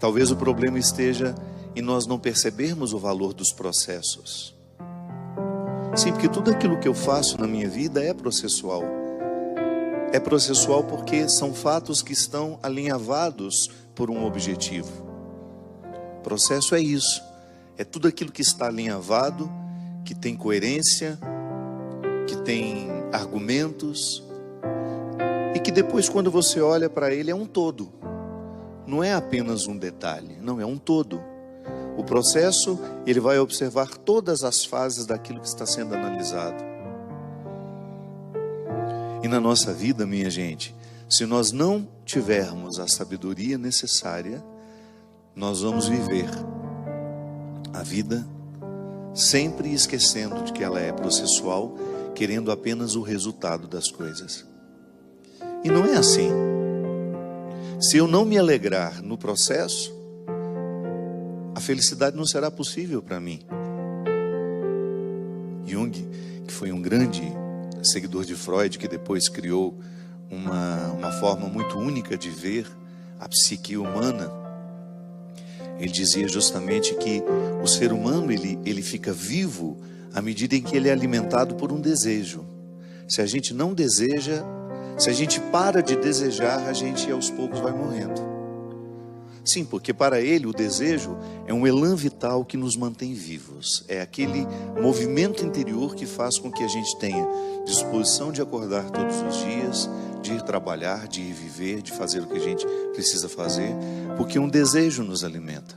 Talvez o problema esteja em nós não percebermos o valor dos processos. Sim, porque tudo aquilo que eu faço na minha vida é processual. É processual porque são fatos que estão alinhavados por um objetivo. Processo é isso. É tudo aquilo que está alinhavado, que tem coerência, que tem argumentos, e que depois, quando você olha para ele, é um todo. Não é apenas um detalhe, não, é um todo. O processo, ele vai observar todas as fases daquilo que está sendo analisado. E na nossa vida, minha gente, se nós não tivermos a sabedoria necessária, nós vamos viver a vida sempre esquecendo de que ela é processual, querendo apenas o resultado das coisas. E não é assim. Se eu não me alegrar no processo, a felicidade não será possível para mim. Jung, que foi um grande seguidor de Freud, que depois criou uma forma muito única de ver a psique humana, ele dizia justamente que o ser humano ele fica vivo à medida em que ele é alimentado por um desejo. Se a gente não deseja, se a gente para de desejar, a gente aos poucos vai morrendo. Sim, porque para ele o desejo é um elan vital que nos mantém vivos. É aquele movimento interior que faz com que a gente tenha disposição de acordar todos os dias, de ir trabalhar, de ir viver, de fazer o que a gente precisa fazer, porque um desejo nos alimenta.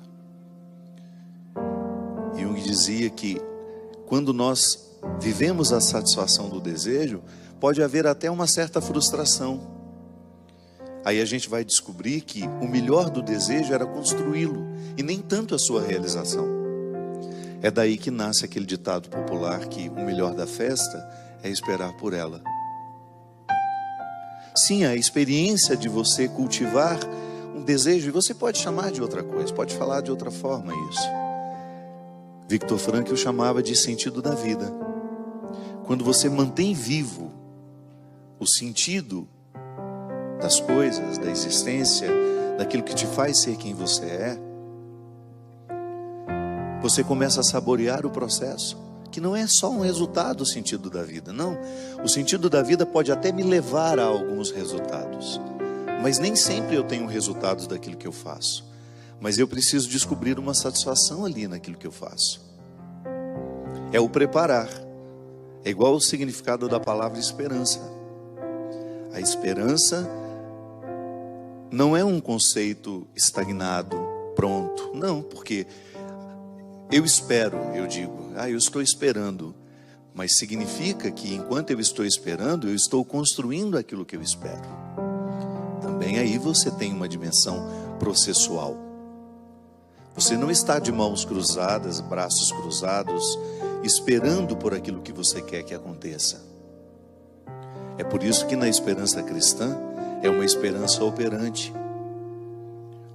Jung dizia que quando nós vivemos a satisfação do desejo, pode haver até uma certa frustração. Aí a gente vai descobrir que o melhor do desejo era construí-lo, e nem tanto a sua realização. É daí que nasce aquele ditado popular que o melhor da festa é esperar por ela. Sim, a experiência de você cultivar um desejo, e você pode chamar de outra coisa, pode falar de outra forma isso. Viktor Frankl chamava de sentido da vida. Quando você mantém vivo o sentido das coisas, da existência, daquilo que te faz ser quem você é, você começa a saborear o processo, que não é só um resultado do sentido da vida, não. O sentido da vida pode até me levar a alguns resultados, mas nem sempre eu tenho resultados daquilo que eu faço, mas eu preciso descobrir uma satisfação ali naquilo que eu faço. É o preparar, é igual o significado da palavra esperança. A esperança não é um conceito estagnado, pronto. Não, porque eu espero, eu digo, eu estou esperando. Mas significa que enquanto eu estou esperando, eu estou construindo aquilo que eu espero. Também aí você tem uma dimensão processual. Você não está de mãos cruzadas, braços cruzados, esperando por aquilo que você quer que aconteça. É por isso que na esperança cristã, é uma esperança operante.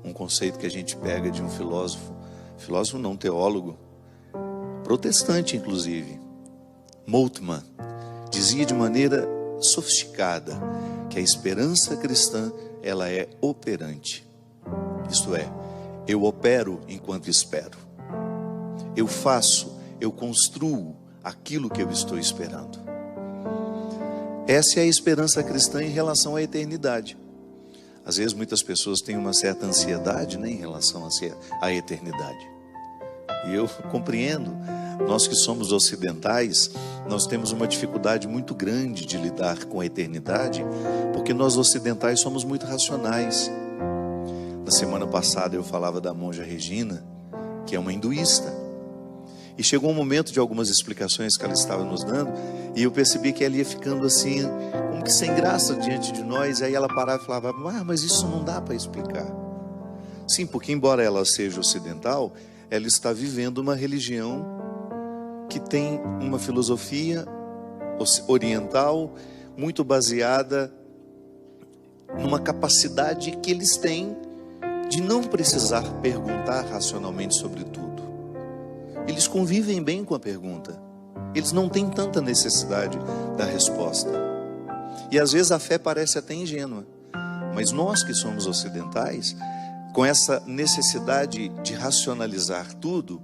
Um conceito que a gente pega de um filósofo não, teólogo, protestante inclusive, Moltmann, dizia de maneira sofisticada que a esperança cristã, ela é operante. Isto é, eu opero enquanto espero. Eu faço, eu construo aquilo que eu estou esperando. Essa é a esperança cristã em relação à eternidade. Às vezes muitas pessoas têm uma certa ansiedade, né, em relação à eternidade. E eu compreendo, nós que somos ocidentais, nós temos uma dificuldade muito grande de lidar com a eternidade, porque nós ocidentais somos muito racionais. Na semana passada eu falava da monja Regina, que é uma hinduísta. E chegou um momento de algumas explicações que ela estava nos dando, e eu percebi que ela ia ficando assim, como que sem graça diante de nós. Aí ela parava e falava, mas isso não dá para explicar. Sim, porque embora ela seja ocidental, ela está vivendo uma religião que tem uma filosofia oriental muito baseada numa capacidade que eles têm de não precisar perguntar racionalmente sobre tudo. Eles convivem bem com a pergunta. Eles não têm tanta necessidade da resposta. E às vezes a fé parece até ingênua. Mas nós que somos ocidentais, com essa necessidade de racionalizar tudo,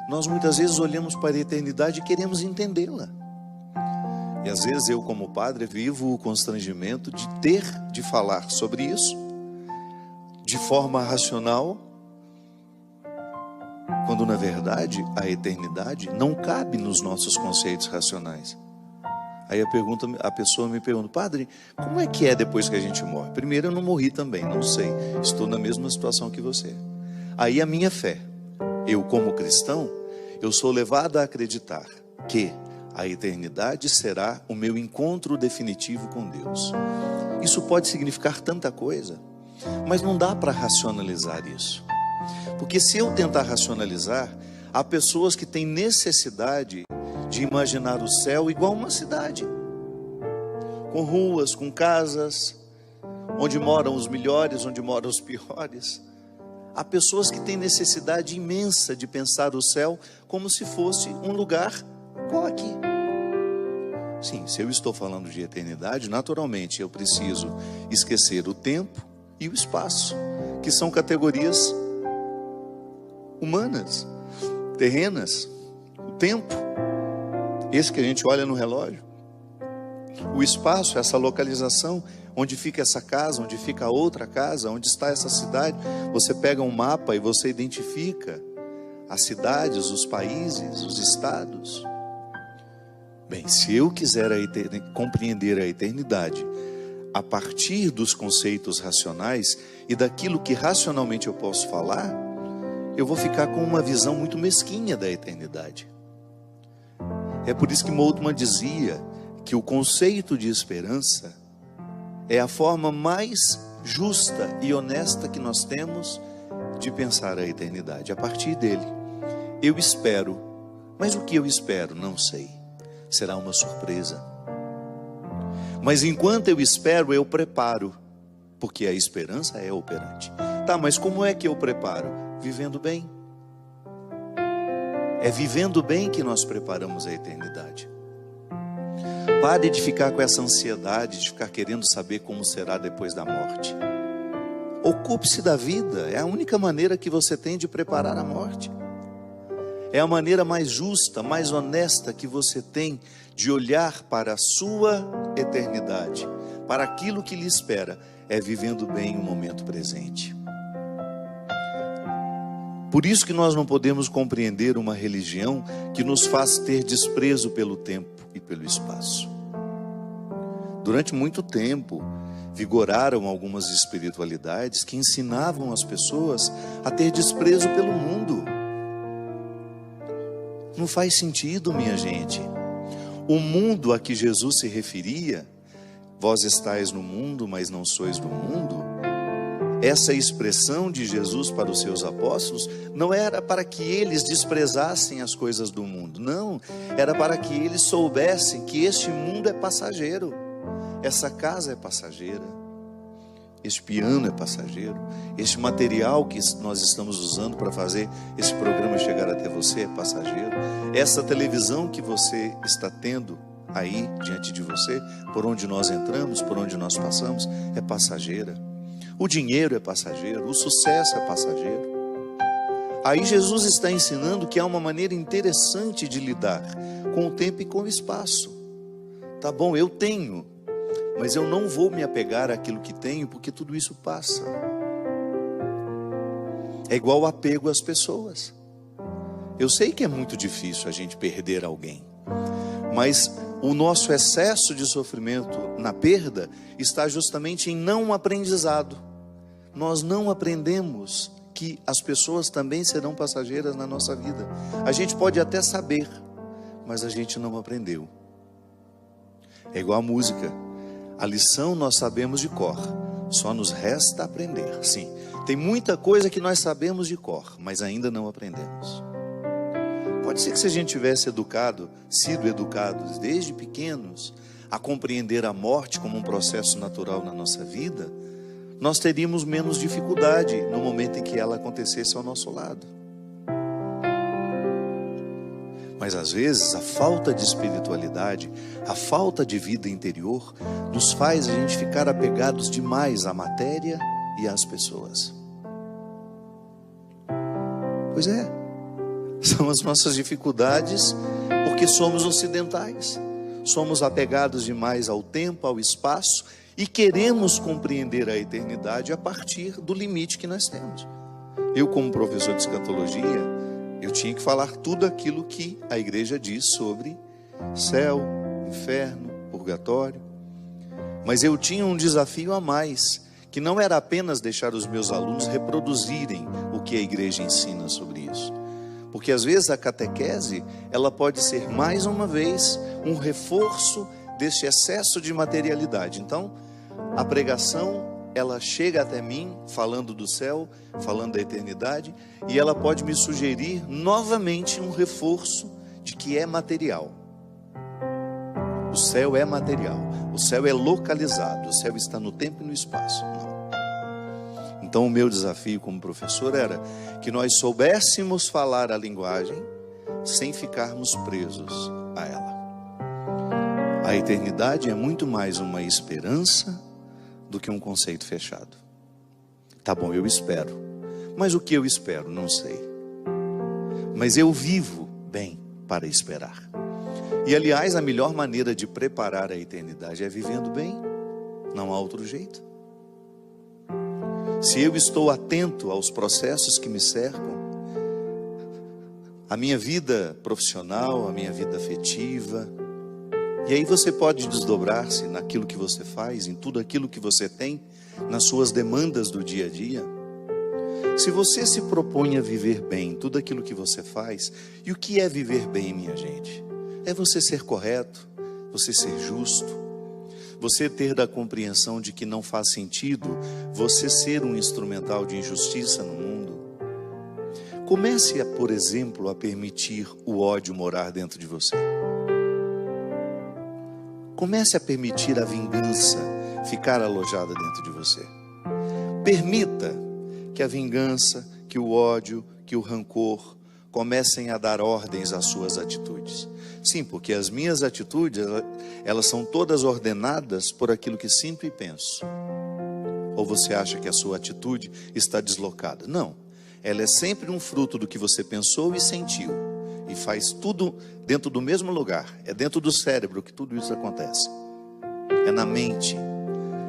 nós muitas vezes olhamos para a eternidade e queremos entendê-la. E às vezes eu, como padre, vivo o constrangimento de ter de falar sobre isso de forma racional, quando na verdade a eternidade não cabe nos nossos conceitos racionais. Aí a pessoa me pergunta: padre, como é que é depois que a gente morre? Primeiro, eu não morri também, não sei, estou na mesma situação que você. Aí a minha fé, eu como cristão, eu sou levado a acreditar que a eternidade será o meu encontro definitivo com Deus. Isso pode significar tanta coisa, mas não dá para racionalizar isso. Porque se eu tentar racionalizar, há pessoas que têm necessidade de imaginar o céu igual uma cidade, com ruas, com casas, onde moram os melhores, onde moram os piores. Há pessoas que têm necessidade imensa de pensar o céu como se fosse um lugar igual aqui. Sim, se eu estou falando de eternidade, naturalmente eu preciso esquecer o tempo e o espaço, que são categorias humanas, terrenas. O tempo, esse que a gente olha no relógio. O espaço, essa localização, onde fica essa casa, onde fica a outra casa, onde está essa cidade. Você pega um mapa e você identifica as cidades, os países, os estados. Bem, se eu quiser compreender a eternidade a partir dos conceitos racionais e daquilo que racionalmente eu posso falar, eu vou ficar com uma visão muito mesquinha da eternidade. É por isso que Moltmann dizia que o conceito de esperança é a forma mais justa e honesta que nós temos de pensar a eternidade. A partir dele, eu espero, mas o que eu espero? Não sei. Será uma surpresa. Mas enquanto eu espero, eu preparo, porque a esperança é operante. Tá, mas como é que eu preparo? Vivendo bem. É vivendo bem que nós preparamos a eternidade. Pare de ficar com essa ansiedade, de ficar querendo saber como será depois da morte. Ocupe-se da vida, é a única maneira que você tem de preparar a morte. É a maneira mais justa, mais honesta que você tem de olhar para a sua eternidade, para aquilo que lhe espera, é vivendo bem o momento presente. Por isso que nós não podemos compreender uma religião que nos faz ter desprezo pelo tempo e pelo espaço. Durante muito tempo, vigoraram algumas espiritualidades que ensinavam as pessoas a ter desprezo pelo mundo. Não faz sentido, minha gente. O mundo a que Jesus se referia, vós estáis no mundo, mas não sois do mundo, essa expressão de Jesus para os seus apóstolos não era para que eles desprezassem as coisas do mundo, não, era para que eles soubessem que este mundo é passageiro, essa casa é passageira, este piano é passageiro, este material que nós estamos usando para fazer esse programa chegar até você é passageiro, essa televisão que você está tendo aí diante de você, por onde nós entramos, por onde nós passamos, é passageira. O dinheiro é passageiro, o sucesso é passageiro. Aí Jesus está ensinando que há uma maneira interessante de lidar com o tempo e com o espaço. Tá bom, eu tenho, mas eu não vou me apegar àquilo que tenho, porque tudo isso passa. É igual o apego às pessoas. Eu sei que é muito difícil a gente perder alguém, mas o nosso excesso de sofrimento na perda está justamente em não aprendizado. Nós não aprendemos que as pessoas também serão passageiras na nossa vida. A gente pode até saber, mas a gente não aprendeu. É igual a música. A lição nós sabemos de cor, só nos resta aprender. Sim, tem muita coisa que nós sabemos de cor, mas ainda não aprendemos. Pode ser que se a gente tivesse sido educados desde pequenos a compreender a morte como um processo natural na nossa vida, nós teríamos menos dificuldade no momento em que ela acontecesse ao nosso lado. Mas às vezes a falta de espiritualidade, a falta de vida interior, nos faz a gente ficar apegados demais à matéria e às pessoas. Pois é, são as nossas dificuldades, porque somos ocidentais, somos apegados demais ao tempo, ao espaço, e queremos compreender a eternidade a partir do limite que nós temos. Eu, como professor de escatologia, eu tinha que falar tudo aquilo que a igreja diz sobre céu, inferno, purgatório. Mas eu tinha um desafio a mais, que não era apenas deixar os meus alunos reproduzirem o que a igreja ensina sobre isso. Porque às vezes a catequese, ela pode ser mais uma vez um reforço deste excesso de materialidade. Então, a pregação, ela chega até mim falando do céu, falando da eternidade, e ela pode me sugerir novamente um reforço de que é material. O céu é material, o céu é localizado, o céu está no tempo e no espaço. Não. Então o meu desafio como professor era que nós soubéssemos falar a linguagem sem ficarmos presos a ela. A eternidade é muito mais uma esperança do que um conceito fechado. Tá bom, eu espero. Mas o que eu espero? Não sei. Mas eu vivo bem para esperar. E aliás, a melhor maneira de preparar a eternidade é vivendo bem. Não há outro jeito. Se eu estou atento aos processos que me cercam, a minha vida profissional, a minha vida afetiva, e aí você pode desdobrar-se naquilo que você faz, em tudo aquilo que você tem, nas suas demandas do dia a dia. Se você se propõe a viver bem tudo aquilo que você faz, e o que é viver bem, minha gente? É você ser correto, você ser justo, você ter da compreensão de que não faz sentido você ser um instrumental de injustiça no mundo. Comece, por exemplo, a permitir o ódio morar dentro de você. Comece a permitir a vingança ficar alojada dentro de você. Permita que a vingança, que o ódio, que o rancor comecem a dar ordens às suas atitudes. Sim, porque as minhas atitudes, elas são todas ordenadas por aquilo que sinto e penso. Ou você acha que a sua atitude está deslocada? Não, ela é sempre um fruto do que você pensou e sentiu. E faz tudo dentro do mesmo lugar. É dentro do cérebro que tudo isso acontece. É na mente.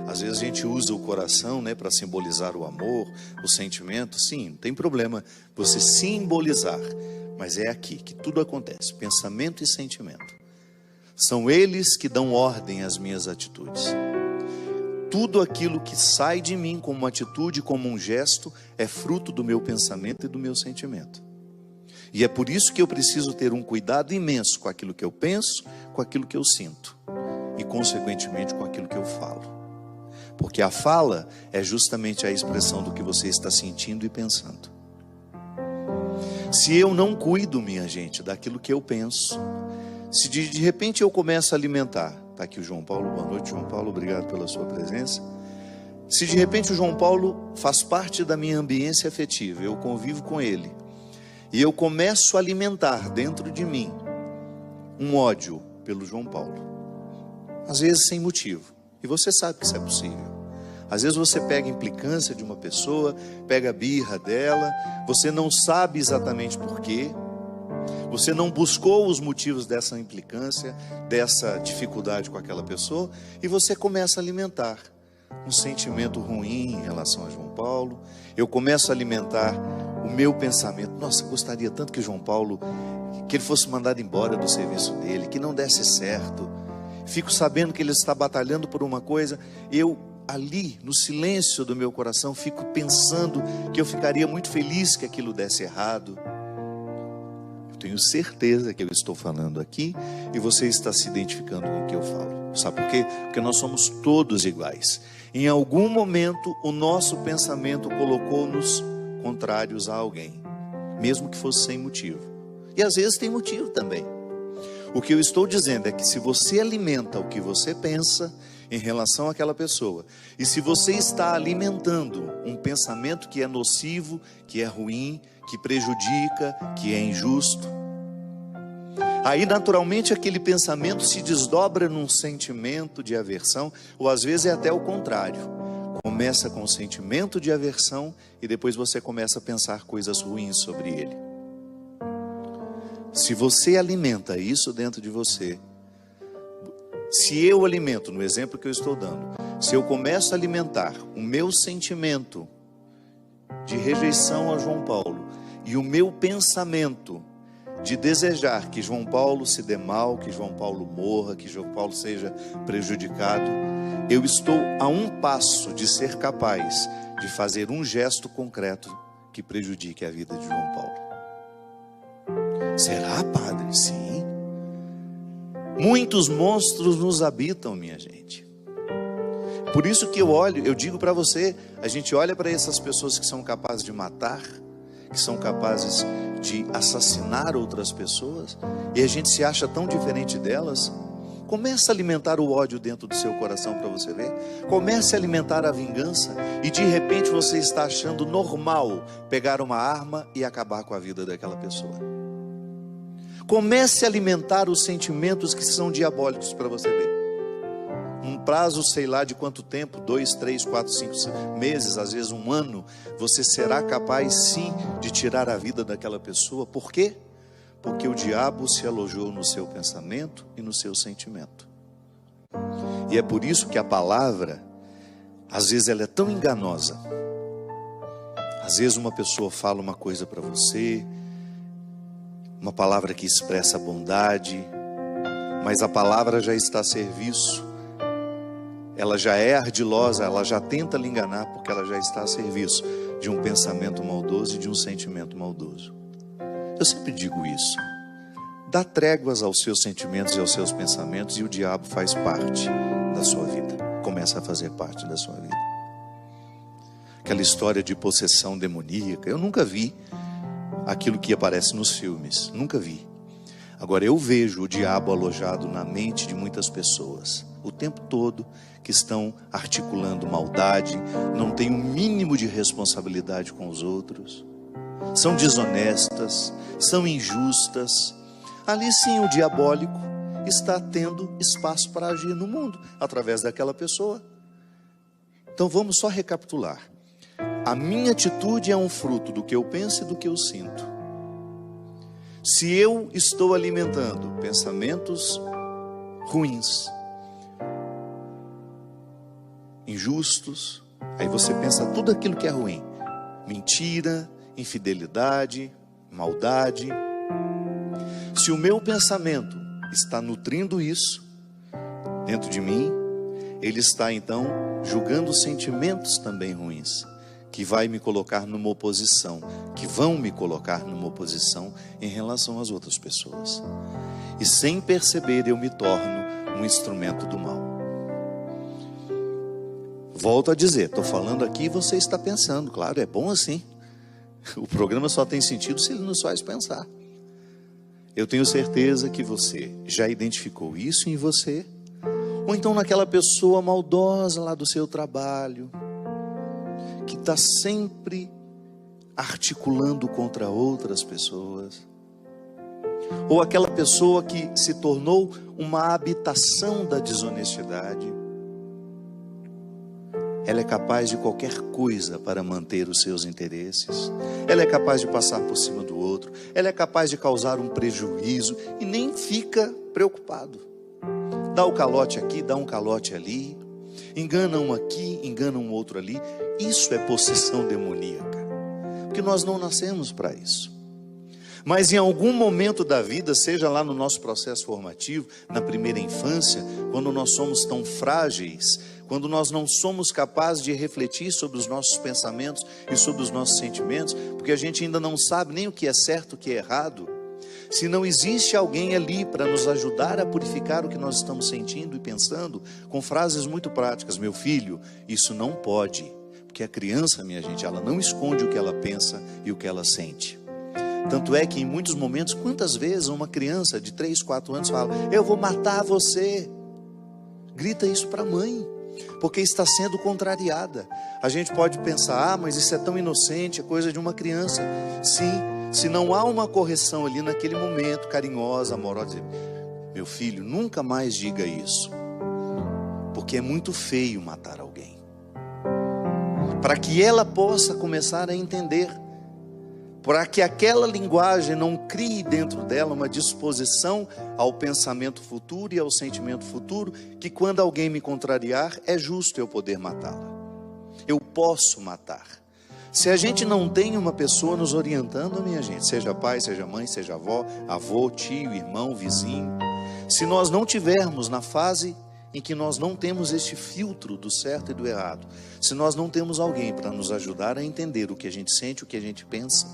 Às vezes a gente usa o coração, né, para simbolizar o amor, o sentimento. Sim, não tem problema você simbolizar. Mas é aqui que tudo acontece. Pensamento e sentimento. São eles que dão ordem às minhas atitudes. Tudo aquilo que sai de mim como uma atitude, como um gesto, é fruto do meu pensamento e do meu sentimento. E é por isso que eu preciso ter um cuidado imenso com aquilo que eu penso, com aquilo que eu sinto. E consequentemente com aquilo que eu falo. Porque a fala é justamente a expressão do que você está sentindo e pensando. Se eu não cuido, minha gente, daquilo que eu penso, se de repente eu começo a alimentar, está aqui o João Paulo, boa noite João Paulo, obrigado pela sua presença. Se de repente o João Paulo faz parte da minha ambiência afetiva, eu convivo com ele, e eu começo a alimentar dentro de mim um ódio pelo João Paulo, às vezes sem motivo, e você sabe que isso é possível. Às vezes você pega a implicância de uma pessoa, pega a birra dela, você não sabe exatamente porquê, você não buscou os motivos dessa implicância, dessa dificuldade com aquela pessoa, e você começa a alimentar um sentimento ruim em relação a João Paulo. Eu começo a alimentar o meu pensamento: nossa, gostaria tanto que João Paulo, que ele fosse mandado embora do serviço dele, que não desse certo. Fico sabendo que ele está batalhando por uma coisa, eu ali no silêncio do meu coração fico pensando que eu ficaria muito feliz que aquilo desse errado. Eu tenho certeza que eu estou falando aqui e você está se identificando com o que eu falo. Sabe por quê? Porque nós somos todos iguais. Em algum momento o nosso pensamento colocou-nos contrários a alguém, mesmo que fosse sem motivo. E às vezes tem motivo também. O que eu estou dizendo é que se você alimenta o que você pensa em relação àquela pessoa, e se você está alimentando um pensamento que é nocivo, que é ruim, que prejudica, que é injusto, aí naturalmente aquele pensamento se desdobra num sentimento de aversão, ou às vezes é até o contrário. Começa com o sentimento de aversão e depois você começa a pensar coisas ruins sobre ele. Se você alimenta isso dentro de você, se eu alimento, no exemplo que eu estou dando, se eu começo a alimentar o meu sentimento de rejeição a João Paulo e o meu pensamento de desejar que João Paulo se dê mal, que João Paulo morra, que João Paulo seja prejudicado, eu estou a um passo de ser capaz de fazer um gesto concreto que prejudique a vida de João Paulo. Será, padre? Sim. Muitos monstros nos habitam, minha gente. Por isso que eu digo para você, a gente olha para essas pessoas que são capazes de matar, que são capazes de assassinar outras pessoas, e a gente se acha tão diferente delas. Começa a alimentar o ódio dentro do seu coração para você ver. Comece a alimentar a vingança e de repente você está achando normal pegar uma arma e acabar com a vida daquela pessoa. Comece a alimentar os sentimentos que são diabólicos para você ver. Um prazo, sei lá de quanto tempo, 2, 3, 4, 5 meses, às vezes um ano, você será capaz sim de tirar a vida daquela pessoa. Por quê? Porque o diabo se alojou no seu pensamento e no seu sentimento. E é por isso que a palavra, às vezes ela é tão enganosa. Às vezes uma pessoa fala uma coisa para você, uma palavra que expressa bondade, mas a palavra já está a serviço. Ela já é ardilosa, ela já tenta lhe enganar, porque ela já está a serviço de um pensamento maldoso e de um sentimento maldoso. Eu sempre digo isso. Dá tréguas aos seus sentimentos e aos seus pensamentos e o diabo faz parte da sua vida. Começa a fazer parte da sua vida. Aquela história de possessão demoníaca, eu nunca vi aquilo que aparece nos filmes. Nunca vi. Agora eu vejo o diabo alojado na mente de muitas pessoas, o tempo todo, que estão articulando maldade, não têm o mínimo de responsabilidade com os outros, são desonestas, são injustas. Ali sim o diabólico está tendo espaço para agir no mundo, através daquela pessoa. Então vamos só recapitular. A minha atitude é um fruto do que eu penso e do que eu sinto. Se eu estou alimentando pensamentos ruins, injustos, aí você pensa tudo aquilo que é ruim: mentira, infidelidade, maldade. Se o meu pensamento está nutrindo isso dentro de mim, ele está então julgando sentimentos também ruins, que vai me colocar numa oposição, que vão me colocar numa oposição em relação às outras pessoas. E sem perceber eu me torno um instrumento do mal. Volto a dizer, estou falando aqui e você está pensando, claro, é bom assim. O programa só tem sentido se ele nos faz pensar. Eu tenho certeza que você já identificou isso em você, ou então naquela pessoa maldosa lá do seu trabalho, que está sempre articulando contra outras pessoas, ou aquela pessoa que se tornou uma habitação da desonestidade. Ela é capaz de qualquer coisa para manter os seus interesses. Ela é capaz de passar por cima do outro. Ela é capaz de causar um prejuízo e nem fica preocupado. Dá o calote aqui, dá um calote ali. Engana um aqui, engana um outro ali. Isso é possessão demoníaca. Porque nós não nascemos para isso. Mas em algum momento da vida, seja lá no nosso processo formativo, na primeira infância, quando nós somos tão frágeis, quando nós não somos capazes de refletir sobre os nossos pensamentos e sobre os nossos sentimentos, porque a gente ainda não sabe nem o que é certo, o que é errado, se não existe alguém ali para nos ajudar a purificar o que nós estamos sentindo e pensando, com frases muito práticas: meu filho, isso não pode, porque a criança, minha gente, ela não esconde o que ela pensa e o que ela sente. Tanto é que em muitos momentos, quantas vezes uma criança de 3, 4 anos fala: eu vou matar você, grita isso para a mãe, porque está sendo contrariada. A gente pode pensar: mas isso é tão inocente, é coisa de uma criança. Sim, se não há uma correção ali naquele momento, carinhosa, amorosa, dizer: meu filho, nunca mais diga isso, porque é muito feio matar alguém. para que ela possa começar a entender, para que aquela linguagem não crie dentro dela uma disposição ao pensamento futuro e ao sentimento futuro, que quando alguém me contrariar, é justo eu poder matá-la. Eu posso matar. Se a gente não tem uma pessoa nos orientando, minha gente, seja pai, seja mãe, seja avó, avô, tio, irmão, vizinho, se nós não tivermos na fase em que nós não temos este filtro do certo e do errado, se nós não temos alguém para nos ajudar a entender o que a gente sente, o que a gente pensa,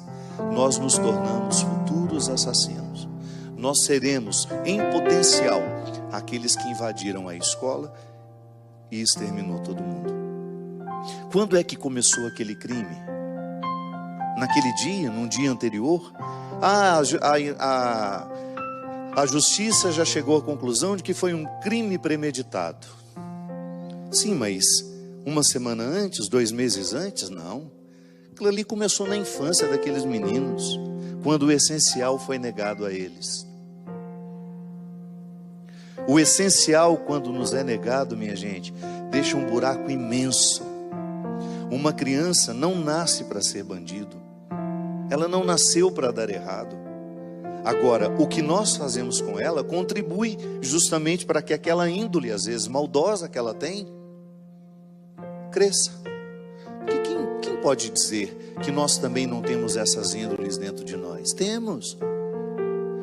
nós nos tornamos futuros assassinos. Nós seremos, em potencial, aqueles que invadiram a escola e exterminou todo mundo. Quando é que começou aquele crime? Naquele dia, num dia anterior? A justiça já chegou à conclusão de que foi um crime premeditado. Sim, mas uma semana antes, 2 meses antes, não. Aquilo ali começou na infância daqueles meninos, quando o essencial foi negado a eles. O essencial, quando nos é negado, minha gente, deixa um buraco imenso. Uma criança não nasce para ser bandido. Ela não nasceu para dar errado. Agora, o que nós fazemos com ela contribui justamente para que aquela índole, às vezes maldosa que ela tem, cresça. Porque quem pode dizer que nós também não temos essas índoles dentro de nós? Temos.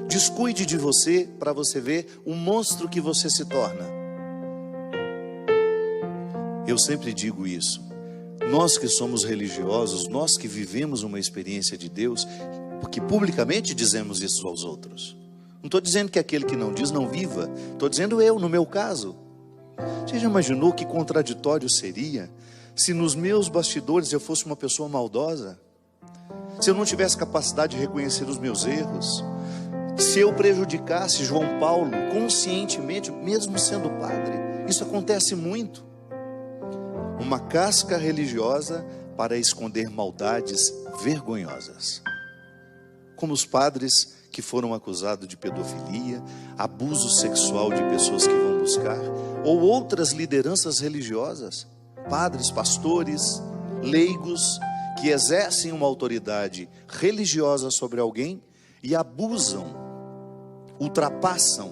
Descuide de você para você ver o monstro que você se torna. Eu sempre digo isso. Nós que somos religiosos, nós que vivemos uma experiência de Deus, porque publicamente dizemos isso aos outros. Não estou dizendo que aquele que não diz não viva. Estou dizendo eu, no meu caso. Você já imaginou que contraditório seria se nos meus bastidores eu fosse uma pessoa maldosa? Se eu não tivesse capacidade de reconhecer os meus erros? Se eu prejudicasse João Paulo conscientemente, mesmo sendo padre? Isso acontece muito. Uma casca religiosa para esconder maldades vergonhosas. Como os padres que foram acusados de pedofilia, abuso sexual de pessoas que vão buscar, ou outras lideranças religiosas, padres, pastores, leigos, que exercem uma autoridade religiosa sobre alguém e abusam, ultrapassam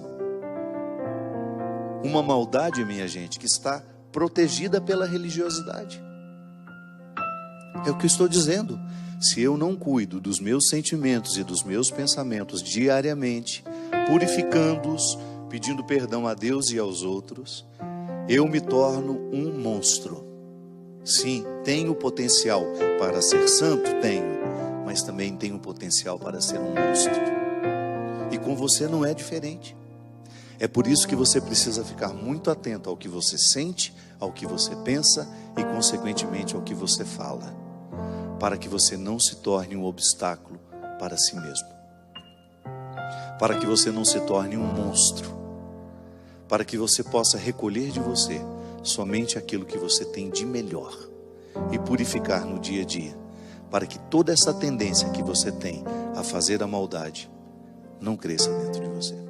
uma maldade, minha gente, que está protegida pela religiosidade. É o que eu estou dizendo. Se eu não cuido dos meus sentimentos e dos meus pensamentos diariamente, purificando-os, pedindo perdão a Deus e aos outros, eu me torno um monstro. Sim, tenho potencial para ser santo? Tenho, mas também tenho potencial para ser um monstro. E com você não é diferente. É por isso que você precisa ficar muito atento ao que você sente, ao que você pensa e, consequentemente, ao que você fala, para que você não se torne um obstáculo para si mesmo, para que você não se torne um monstro, para que você possa recolher de você somente aquilo que você tem de melhor e purificar no dia a dia, para que toda essa tendência que você tem a fazer a maldade não cresça dentro de você.